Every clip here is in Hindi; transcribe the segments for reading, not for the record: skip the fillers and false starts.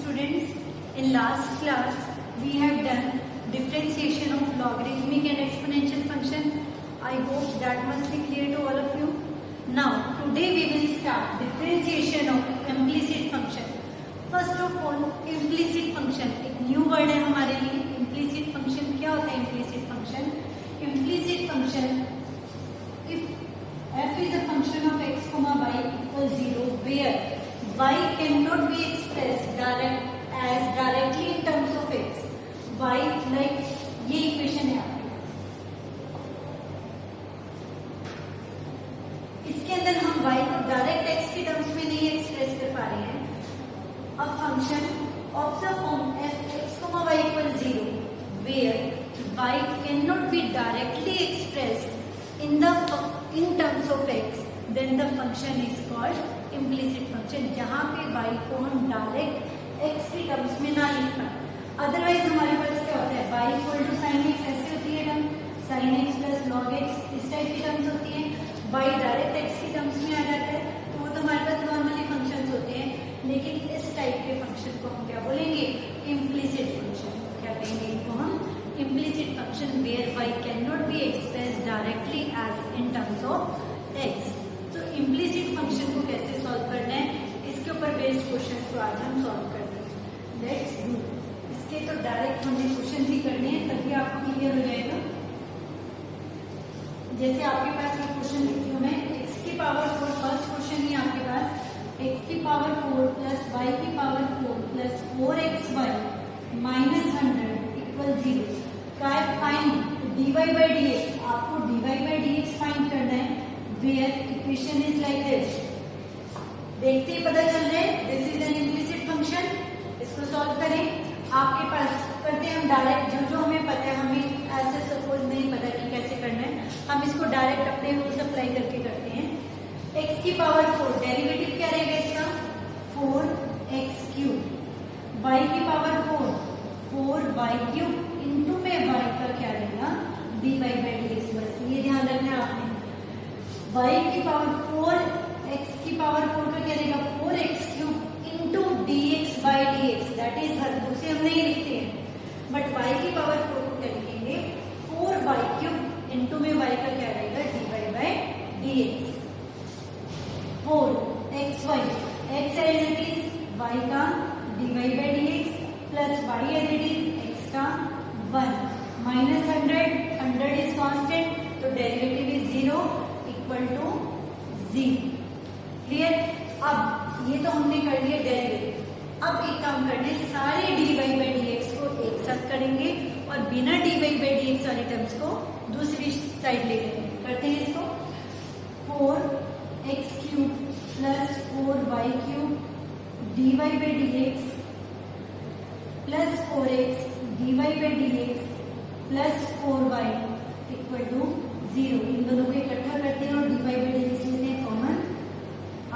students, in last class we have done differentiation of logarithmic and exponential function. I hope that must be clear to all of you. Now today we will start differentiation of implicit function. First of all, implicit function एक new word है हमारे लिए. Implicit function क्या होता है? Implicit function, implicit function if f is a function of x comma y equals 0 where y cannot be expressed directly in terms of x. y like ये इक्वेशन है आपकी, इसके अंदर हम y को डायरेक्ट x के टर्म्स में नहीं एक्सप्रेस कर पा रहे हैं. A function of the form f(x, y) equals 0 where y cannot be directly expressed in terms of x, then the function is called implicit function. जहाँ पे y को हम डायरेक्ट x के टर्म्स में ना लिख पाए. अदरवाइज हमारे पास क्या होता है? y equal to sine x ऐसे होती है term, sine x plus log x इस टाइप की टर्म्स होती है. y डायरेक्ट x के टर्म्स में आ जाता है तो वो तो हमारे पास नॉर्मली फंक्शंस होते हैं. लेकिन इस टाइप के फंक्शन को हम क्या बोलेंगे? Implicit function. क्या कहेंगे इनको हम? Implicit function where y can not be expressed directly as in terms of x. तो इम्प्लिसिट फंक्शन को कैसे सॉल्व करना है, इसके ऊपर बेस्ड क्वेश्चन को आज हम सॉल्व करते हैं. Let's do. इसके तो डायरेक्ट हमें क्वेश्चन ही करने हैं तभी आपको क्लियर हो जाएगा. जैसे आपके पास ये क्वेश्चन लिखती हूँ मैं, x की पावर 4, फर्स्ट क्वेश्चन ही आपके पास x की पावर 4 प्लस y की power 4 plus 4xy minus 100 equal 0 का फाइंड dy by dx. आपको dy by dx फाइंड करना है where equation is like this. देखते ही पता चल रहा है this is an implicit function. इसको सॉल्व करें. आपके पास करते हैं हम डायरेक्ट, जो हमें पता है, हमें ऐसे सपोज नहीं पता कि कैसे करना है, हम इसको डायरेक्ट अपने रूल्स अप्लाई करके करते हैं. x की पावर 4 डेरिवेटिव क्या रहेगा इसका? 4x cube. y की पावर 4y क्यूब इंटू में y का क्या रहेगा? dy by dx. बस ये ध्यान रखना है आपने. y की पावर 4 x की पावर 4 का क्या रहेगा? 4x cube into dx by dx. That is हर दूसरे हम नहीं लिखते हैं, बट y की पावर 4 को क्या लिखेंगे? 4y क्यूब इंटू में y का क्या रहेगा? dy by dx. 4xy x as it is y का dy by dx plus y as it is x का 1 माइनस 100 इज कांस्टेंट तो derivative is 0 equal to 0. Clear? अब ये तो हमने कर लिया डेरिवेटिव. अब एक काम करने, सारे dy by dx को एक साथ करेंगे और बिना dy by dx वाली टर्म्स को दूसरी साइड ले लेंगे. करते हैं इसको. 4x cube plus 4y cube dy by dx plus 4x dy by dx plus 4y equal to 0. इन दोनों को इकट्ठा करते हैं और dy by dx लेते हैं कॉमन.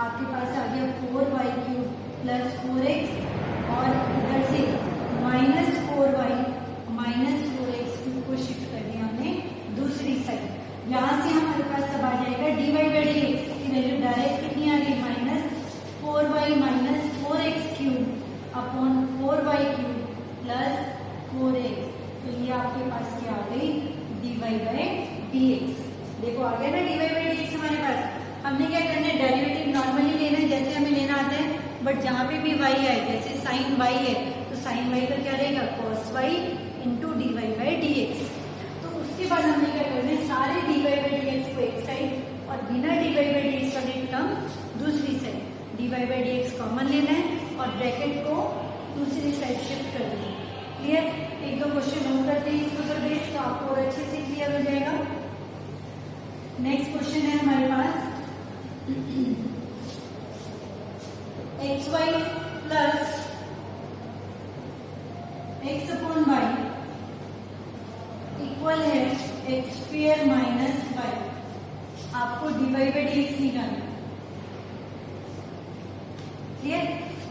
आपके पास आ गया 4y क्यूब प्लस 4x और इधर से minus 4y minus 4x cube को शिफ्ट कर दिया हमने दूसरी साइड. यहाँ से हमारे पास सब आ जाएगा dy by dx की वैल्यू डायरेक्ट कितनी आ गई? Minus 4y minus 4x cube upon 4y cube plus 4x. तो ये आपके पास क्या आ गई? dy by dx. देखो आ गया ना dy by dx हमारे पास. हमने क्या करना है? डेरिवेटिव नॉर्मली लेना है जैसे हमें लेना आता है, बट जहाँ पे भी y आए, जैसे साइन y है तो साइन y का क्या रहेगा? cos y into dy by dx. तो उसके बाद हमने क्या करना है? सारे dy by dx को एक साइड और बिना dy by dx वाली टर्म दूसरी side. dy by dx common लेना है और ब्रैकेट को दूसरी साइड शिफ्ट कर देना. क्लियर? एक दो क्वेश्चन और करते हैं इसके ऊपर बेस, तो आपको और अच्छे से क्लियर हो जाएगा. नेक्स्ट क्वेश्चन है हमारे पास xy plus x upon y equal है x स्क्वायर माइनस y. आपको dy by dx निकालना. क्लियर?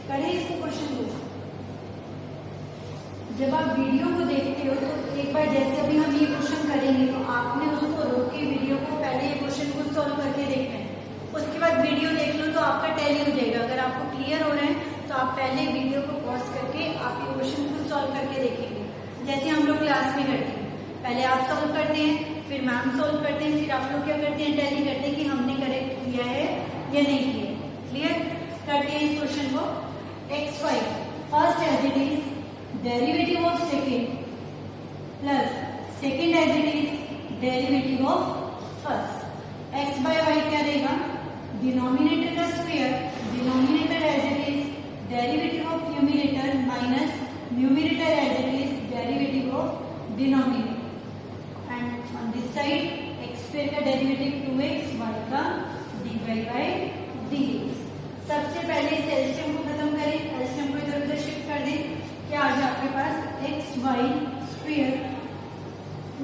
करें इसको क्वेश्चन को. जब आप वीडियो को देखते हो तो एक बार जैसे अभी हम ये क्वेश्चन करेंगे तो आपने उसको रोक के वीडियो को पहले ये क्वेश्चन को सॉल्व करके देखना है. उसके बाद वीडियो देख लो तो आपका टैली हो जाएगा. अगर आपको क्लियर हो रहा है तो आप पहले वीडियो को पॉज करके जैसे हम लोग क्लास में करते हैं, पहले आप सॉल्व करते हैं, फिर मैम सॉल्व करते हैं, फिर आप लोग क्या करते हैं, टैली करते हैं कि हमने करेक्ट किया है या नहीं किया है। क्लियर? करते हैं इस क्वेश्चन को। xy first as it is derivative of second plus second as it is derivative of first. x by y क्या देगा, डिनोमिनेटर का square, denominator as it is derivative of numerator minus numerator as it is derivative of denominator, and on this side x square का डेरिवेटिव 2x, y का dy बाय dx। सबसे पहले इस एलसीएम को खत्म करें, एलसीएम को इधर उधर शिफ्ट कर दें, क्या आ जाए आपके पास x y square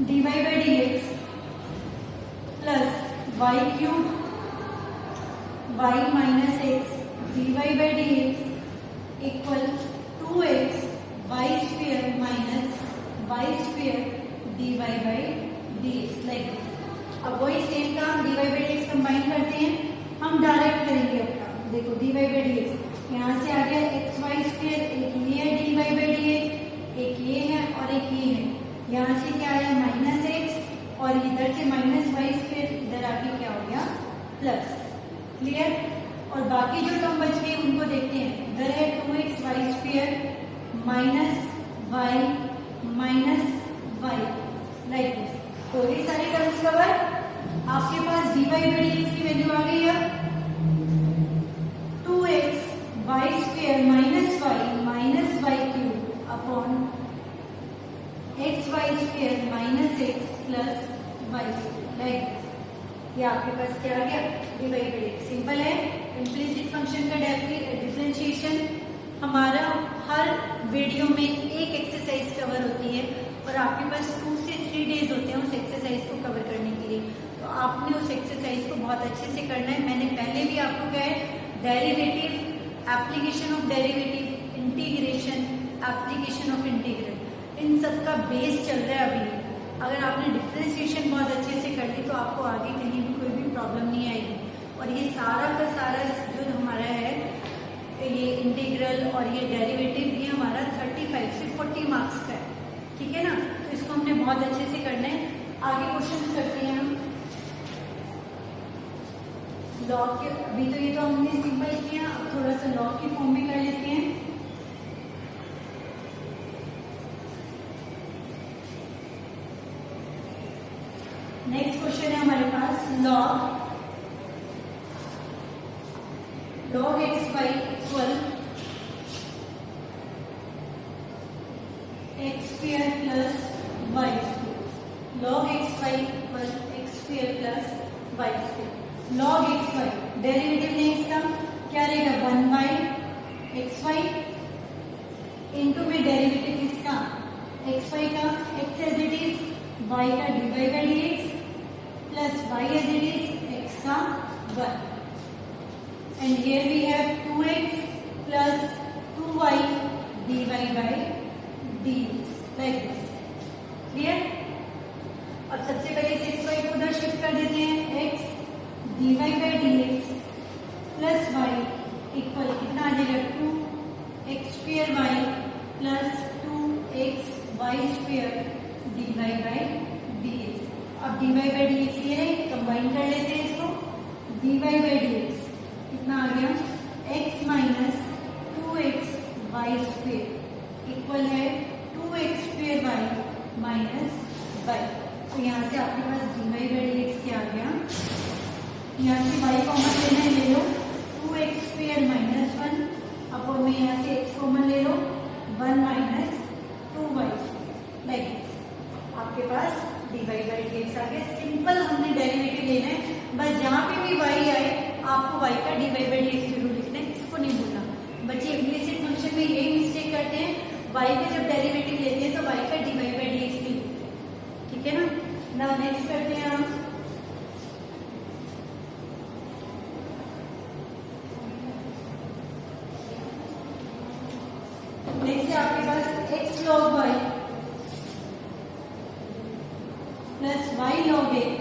d y by d x plus y cube y minus x d y by d x equal 2x y square minus y square d y by d x. Like अब वही सेम काम d y by d x combine करते हैं, हम डायरेक्ट करेंगे अपना। देखो d y by d x यहाँ से आ गया एक्स वाई स्क्वायर, एक ये है d y by d x, एक ये है और एक ये है। यहाँ से क्या आया माइनस एक्स और इधर से माइनस वाई स्क्वायर, इधर आके क्या हो गया प्लस। क्लियर? और बाकी जो टर्म बच गए उनको देखते हैं। इधर है 2x y square minus y minus y, like this. तो ये सारी टर्म्स कवर। आपके पास d y by d x की वैल्यू आ गई है 2x y square minus y cube upon x y square minus x plus y square, like ये आपके पास क्या आ गया d y by d x. Simple है। इम्प्लिसिट फंक्शन का डिफरेंशिएशन हमारा हर वीडियो में एक एक्सरसाइज कवर होती है और आपके पास 2 से 3 डेज होते हैं उस एक्सरसाइज को कवर करने के लिए। तो आपने उस एक्सरसाइज को बहुत अच्छे से करना है। मैंने पहले भी आपको कहा है derivative, application of derivative, integration, application of integral, इन सब का बेस चल रहा है अभी। अगर आपने डिफरेंशिएशन बहुत अच्छे से कर ली तो आपको आगे कहीं भी कोई भी प्रॉब्लम नहीं आएगी। और ये सारा का सारा जो हमारा है ये इंटीग्रल और ये डेरिवेटिव, ये हमारा 35 से 40 मार्क्स का है। ठीक है ना? तो इसको हमने बहुत अच्छे से करना है। आगे क्वेश्चन करते हैं हम लॉग के। अभी तो ये तो हमने सिंपल किया, अब थोड़ा सा लॉग की फॉर्म में कर लेते हैं। नेक्स्ट क्वेश्चन है हमारे पास log x y equal x square plus y square. Log x y equal x square plus y square. Log x y derivative ने इसका क्या रहेगा 1 बाई एक्स वाई इंटू में डेरिवेटिव इसका एक्स वाई का x as it is y का d y by d x plus y as it is x का 1 and here we have 2x plus 2y dy by dx like this. Clear? अब सबसे पहले इस xy को उधर शिफ्ट कर देते हैं। x dy by dx plus y equal कितना आ जाएगा 2x square y plus 2x y square dy by dx। अब dy by dx ये है, कंबाइन कर लेते हैं इसको। dy by dx कितना आ गया x minus 2x y square equal है 2x square Y minus Y. तो यहाँ से आपके पास d y by d x क्या आ गया, यहाँ से y कॉमन लेना है, ले लो 2x स्क्वेयर माइनस 1 अपॉन में यहाँ से x कॉमन ले लो 1 माइनस 2y स्क्वेयर, लाइक आपके पास d y by d x आ गया। सिंपल हमने डेरिवेटिव लेना है, बस जहाँ पे भी y आए आपको y का d y by d x जरूर लिखना है, इसको नहीं भूलना। बच्चे इम्प्लिसिट फंक्शन में यही मिस्टेक करते हैं, y का जब डेरिवेटिव लेते हैं तो y का d y by d x नहीं लिखते। ठीक है ना? नाउ नेक्स्ट करते हैं हम नेक्स्ट है आपके पास x log y plus y log x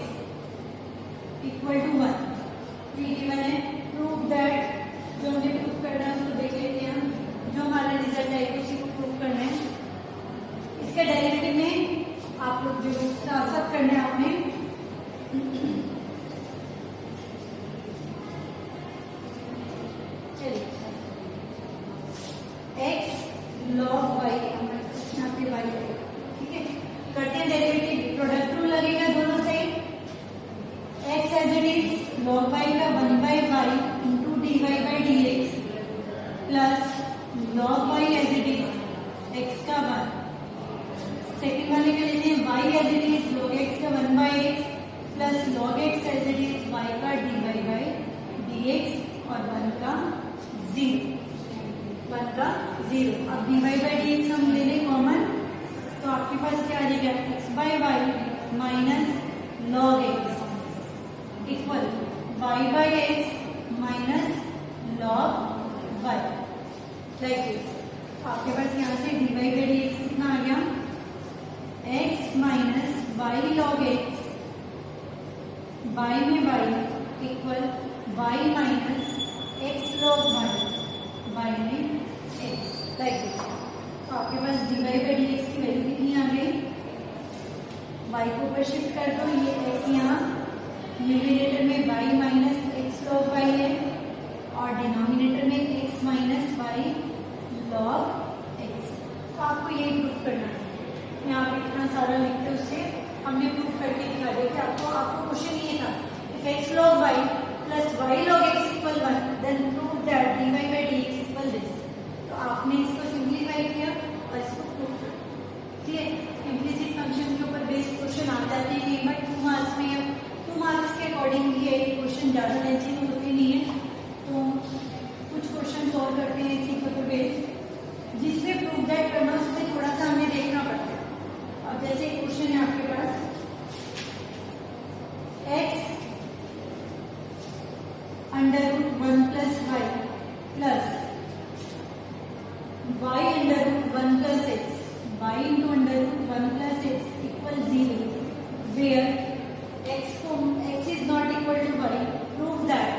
equal to 1। Given है प्रूव दैट, जो हमने प्रूफ करना है उसको देख लेते हैं हम। जो हमारा रिजल्ट है उसी को प्रूफ करना है। इसका डेरिवेटिव जो साथ साथ करना है आपने। चलिए x log y, यहाँ पे y है, ठीक है। करते हैं डेरिवेटिव, प्रोडक्ट रूल लगेगा दोनों side. x as it is log y का 1/y into dy by dx plus log y as it is x का 1। सेकेंड वाले का लेते हैं y as it is log x का 1/x plus log x as it is y का dy बाई dx और 1 का 0, 1 का 0। अब dy बाई dx हम ले लें कॉमन, तो आपके पास क्या आ जाएगा, x by y minus log x इक्वल y by x minus log y, like this. आपके पास यहाँ से dy बाई dx कितना आ गया, x minus y log x, y में y equal y minus x log y में x, लाइक दिस। तो आपके पास dy बाई dx की वैल्यू कितनी आ गई, y को ऊपर शिफ्ट कर दो, ये x यहाँ न्यूमरेटर में y minus x log y है और डिनोमिनेटर में x minus y log x। तो आपको ये प्रूफ करना है, यहाँ पे इतना सारा लिखते उससे हमने प्रूफ करके दिखा दिया कि आपको क्वेश्चन ये था, if x log y plus y log x equal 1 then prove that dy by dx equal this. तो आपने इसको सिंप्लीफाई किया और इसको प्रूफ किया, ठीक है। इम्प्लिसिट फंक्शन के ऊपर बेस्ड क्वेश्चन आ जाते हैं, बट 2 मार्क्स में, 2 मार्क्स के अकॉर्डिंग ये क्वेश्चन ज़्यादा लेंथी होते नहीं है, तो कुछ क्वेश्चन सॉल्व करते हैं इसी के ऊपर बेस्ड, जिसमें प्रूफ दैट करना उसमें थोड़ा सा हमें देखना पड़ता है। अब जैसे एक क्वेश्चन है आपके पास, x under root 1 plus y plus y under root 1 plus x, y into under root 1 plus x equal 0, where x is not equal to y, prove that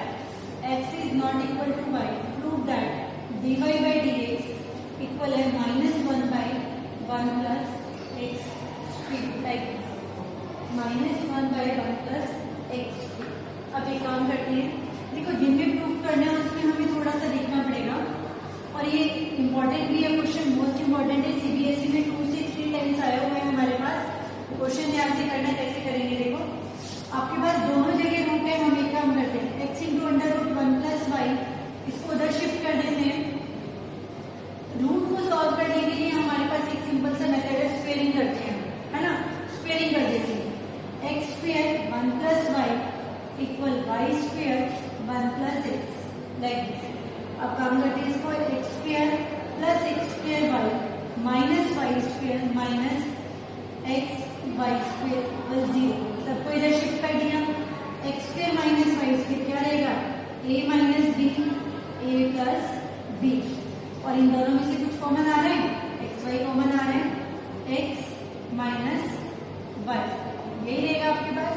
x is not equal to y, prove that dy by dx equal है -1 by 1 plus x square, like -1 by 1 plus x। अब एक काम करते हैं, देखो जिनमें प्रूफ करना है उसमें हमें थोड़ा सा देखना पड़ेगा, और ये इम्पोर्टेंट भी है क्वेश्चन, मोस्ट इम्पोर्टेंट है, सीबीएसई में 2 से 3 टाइम्स आए हुए हैं हमारे पास। क्वेश्चन ध्यान से करना, कैसे करेंगे देखो, आपके पास दोनों जगह रूट है, हम एक काम करते हैं x into under root 1 plus y, इसको उधर शिफ्ट कर देते हैं। रूट को सॉल्व करने के लिए हमारे पास एक सिंपल सा मेथड है, स्क्वेयरिंग करते हैं, है ना, स्क्वेयरिंग कर देते हैं, x square 1 plus y equal y square 1 plus x, like this. अब काम करते हैं इसको, x square plus x square y minus y square minus x y square equal 0। सबको इधर शिफ्ट कर दिया, x square minus y square क्या रहेगा, a minus b, a plus b, और इन दोनों में से कुछ कॉमन आ रहा है, एक्स वाई कॉमन आ रहा है, एक्स माइनस वाई, यही रहेगा आपके पास।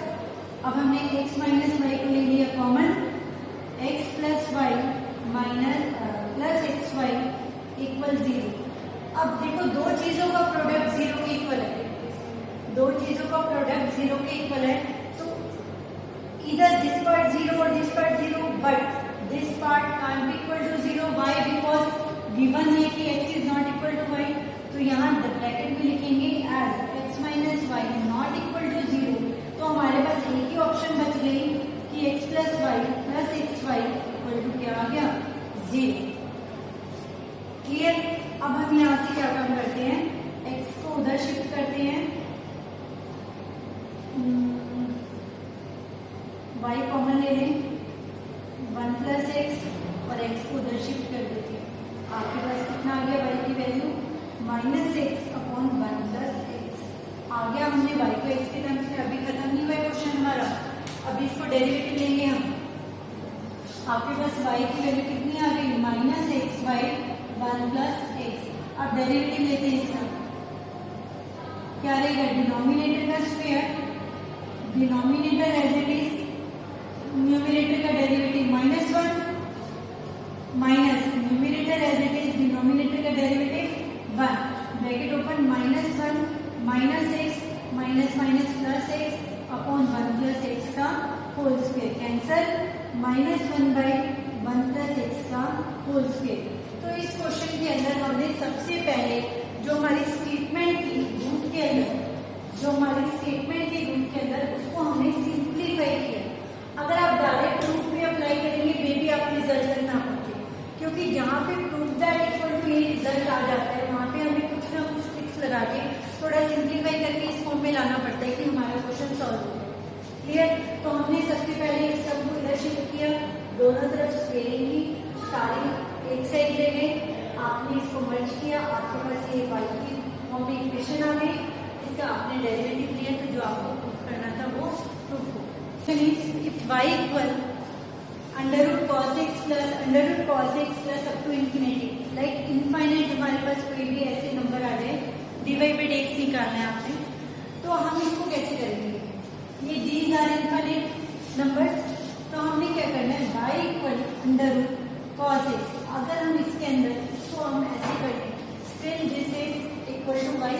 अब हमने x माइनस वाई को ले लिया common, x plus y minus plus x y equal 0। अब देखो दो चीजों का प्रोडक्ट 0 के इक्वल है, दो चीजों का प्रोडक्ट 0 के इक्वल है, तो इधर दिस पार्ट 0 और this part 0, but this part can't be equal to 0, why because given है कि x is not equal to y, तो यहाँ ब्रैकेट में लिखेंगे as x minus y not equal to 0। तो हमारे पास एक ही ऑप्शन बच गई कि x plus y plus x y equal to क्या आ गया, 0। क्लियर। अब हम यहाँ से क्या काम करते हैं, x को उधर शिफ्ट करते हैं, y कॉमन ले लें, 1 प्लस एक्स, और x को उधर शिफ्ट कर देते हैं। आपके पास कितना आ गया y की value, -x upon 1 plus x आ गया। हमने y को x के टर्म्स में, अभी खत्म नहीं हुआ है क्वेश्चन हमारा, अभी इसको डेरिवेटिव लेंगे हम। आपके पास y की वैल्यू कितनी आ गई, -x बाई 1 प्लस एक्स। अब डेरिवेटिव लेते हैं इसका, क्या रहेगा, डिनोमिनेटर का square, denominator as it is, numerator का derivative -1 minus numerator as it is, denominator का derivative 1, bracket open, -1 minus x minus minus plus x upon 1 plus x का whole square, cancel, -1/1 plus x का होल स्क्वायर। तो इस क्वेश्चन के अंदर हमने सबसे पहले जो हमारी स्टेटमेंट थी रूट के अंदर, जो हमारी स्टेटमेंट थी रूट के अंदर, उसको हमने सिंप्लीफाई किया। अगर आप डायरेक्ट रूट पे अप्लाई करेंगे मे भी आप रिजल्ट तक ना पहुंचे, क्योंकि जहाँ पे प्रूफ दैट इक्वल टू ये रिजल्ट आ जाता है वहाँ पे हमें कुछ ना कुछ ट्रिक्स लगा के थोड़ा सिंप्लीफाई करके इस फॉर्म में लाना पड़ता है कि हमारा क्वेश्चन सॉल्व हो जाए। क्लियर? तो हमने सबसे पहले इस टर्म को इधर शिफ्ट किया, दोनों तरफ स्क्वेयरिंग की, सारी एक साइड ले गए, आपने इसको मर्ज किया, आपके पास ये y की फॉर्म में इक्वेशन आ गई, इसका आपने डेरिवेटिव लिया, तो जो आपको प्रूफ करना था वो प्रूफ हो। If y equal √cos x plus √cos x plus up to infinity, like infinite हमारे पास कोई भी ऐसे नंबर आ जाए, dy/dx निकालना है आपने, तो हम इसको कैसे करेंगे? ये दीज आर इनफाइनाइट नंबर्स, तो हमने क्या करना है, y इक्वल √cos x, अगर हम इसके अंदर इसको हम ऐसे कर दें, still this is equal to y,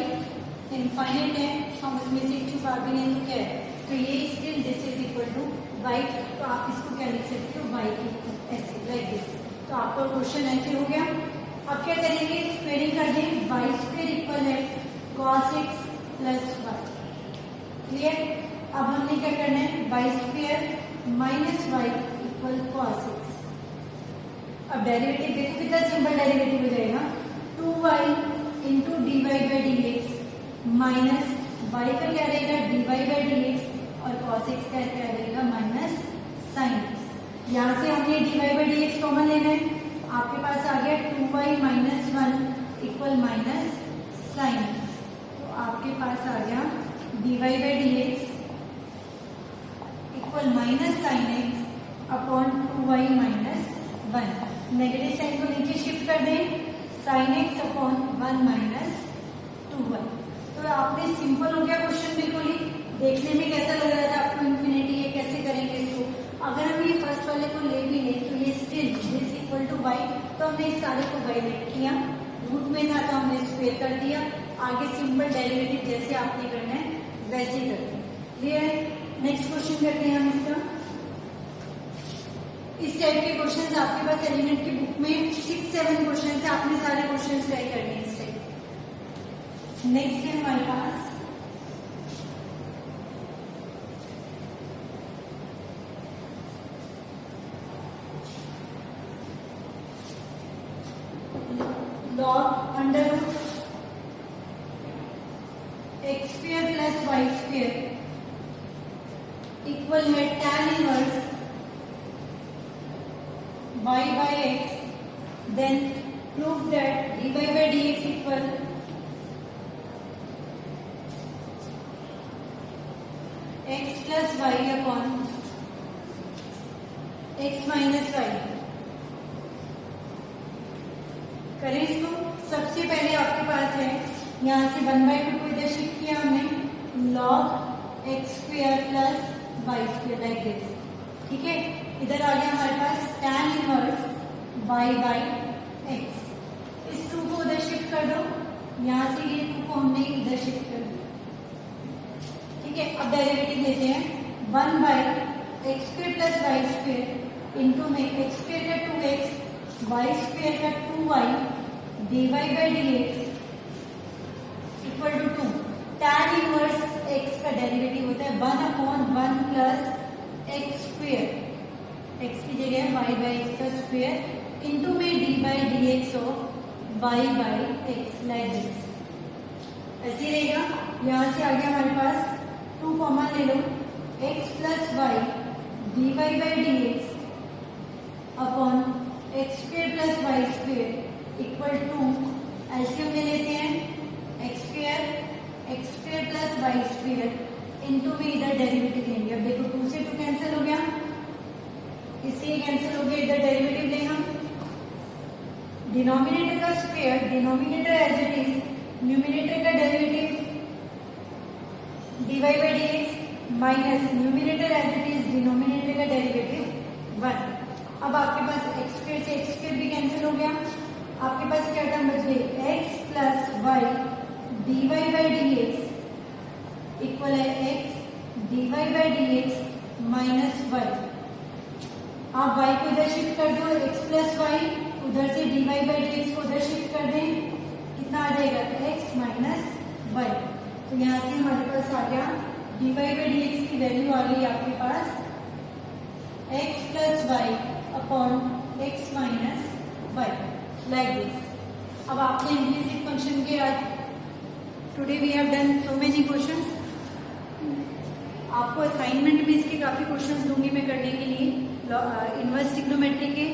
infinite है, हम उसमें से छुपा भी नहीं तो क्या है, तो ये still this is equal to y, तो आप इसको क्या लिख सकते हो, y की ऐसे लाइक दिस। तो आपका क्वेश्चन ऐसे हो गया। अब क्या करेंगे, स्क्वेयरिंग कर दें, वाई स्क्वेयर इक्वल है cos x plus y। Clear? अब हमने क्या करना है, y square minus y equal cos x। अब डेरिवेटिव देखो कितना सिंपल डेरिवेटिव हो जाएगा, 2y into dy/dx minus y का क्या रहेगा, dy/dx, और cos x का क्या रहेगा, माइनस sin x। यहाँ से हमने dy/dx कॉमन लेना है, आपके पास आ गया 2y minus 1 equal minus sin x, तो आपके पास आ गया dy/dx equal minus sin x upon 2y minus 1। Negative sign को नीचे शिफ्ट कर दें, sin x upon 1 minus 2y। तो आपने सिंपल हो गया क्वेश्चन, बिल्कुल ही देखने में कैसा लग रहा था आपको इन्फिनिटी, ये कैसे करेंगे इसको। अगर हम ये फर्स्ट वाले को ले भी लें तो ये still this equal to y, तो हमने इस सारे को y लेट किया, रूट में था तो हमने स्क्वायर कर दिया, आगे सिंपल डेरिवेटिव जैसे आपने करना है वैसे ही करते हैं। क्लियर है? नेक्स्ट क्वेश्चन करते हैं हम इसका। इस टाइप के क्वेश्चंस आपके पास एलिमेंट की बुक में 6-7 क्वेश्चन है, आपने सारे क्वेश्चन ट्राई करने हैं इस टाइप। नेक्स्ट है हमारे पास log under x square plus y square equal है tan inverse y by x, then prove that dy/dx equal x plus y upon x minus y। करें इसको। सबसे पहले आपके पास है, यहाँ से 1/2 को इधर शिफ्ट किया हमने, log x square plus y square like this. ठीक है, इधर आ गया हमारे पास tan inverse y by x। इस 2 को उधर शिफ्ट कर दो, यहाँ से ये 2 को हमने इधर शिफ्ट कर दिया। ठीक है, अब डेरिवेटिव लेते हैं, 1 by x square plus y square into में एक्स स्क्वायर का 2x वाई स्क्वायर का 2y dy/dx equal to 2। tan inverse x का डेरिवेटिव होता है 1/1 प्लस एक्स स्क्वायर, x की जगह y बाई एक्स का स्क्वायर इंटू में dy/dx of y by x like this. ऐसे रहेगा। यहाँ से आ गया हमारे पास 2 कॉमन ले लो, x plus y dy/dx upon x square plus y square equal to, LCM ले लेते हैं, x square plus y square into में इधर डेरिवेटिव लेंगे। अब देखो 2 से 2 कैंसिल हो गया, इससे ये कैंसिल हो गया, इधर डेरिवेटिव लें हम, डिनोमिनेटर का square denominator as it is, numerator का derivative dy/dx minus numerator as it is, denominator का डेरिवेटिव 1। अब आपके पास एक्स स्क्वायर से एक्स स्क्वायर भी कैंसिल हो गया, आपके पास क्या टर्म बच गई, x plus y dy/dx equal है x dy by d x minus y. आप y को इधर शिफ्ट कर दो, x प्लस वाई, उधर से dy बाई डी एक्स को उधर शिफ्ट कर दें, कितना आ जाएगा x माइनस वाई। तो यहाँ से हमारे पास आ गया dy बाई डी एक्स की वैल्यू आ गई आपके पास x plus y upon x minus y like this. अब आपने इम्प्लिसिट फंक्शन के आज today we have done so many questions. आपको असाइनमेंट में इसके काफी क्वेश्चंस दूंगी मैं करने के लिए, इनवर्स ट्रिग्नोमेट्री के,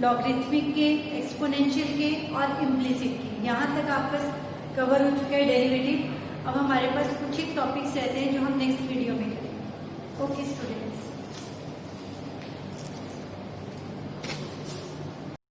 लॉगरिथमिक के, एक्सपोनेंशियल के और इम्प्लिसिट के। यहाँ तक आपका कवर हो चुका है डेरिवेटिव। अब हमारे पास कुछ एक टॉपिक्स रहते हैं जो हम नेक्स्ट वीडियो में करेंगे। Okay students.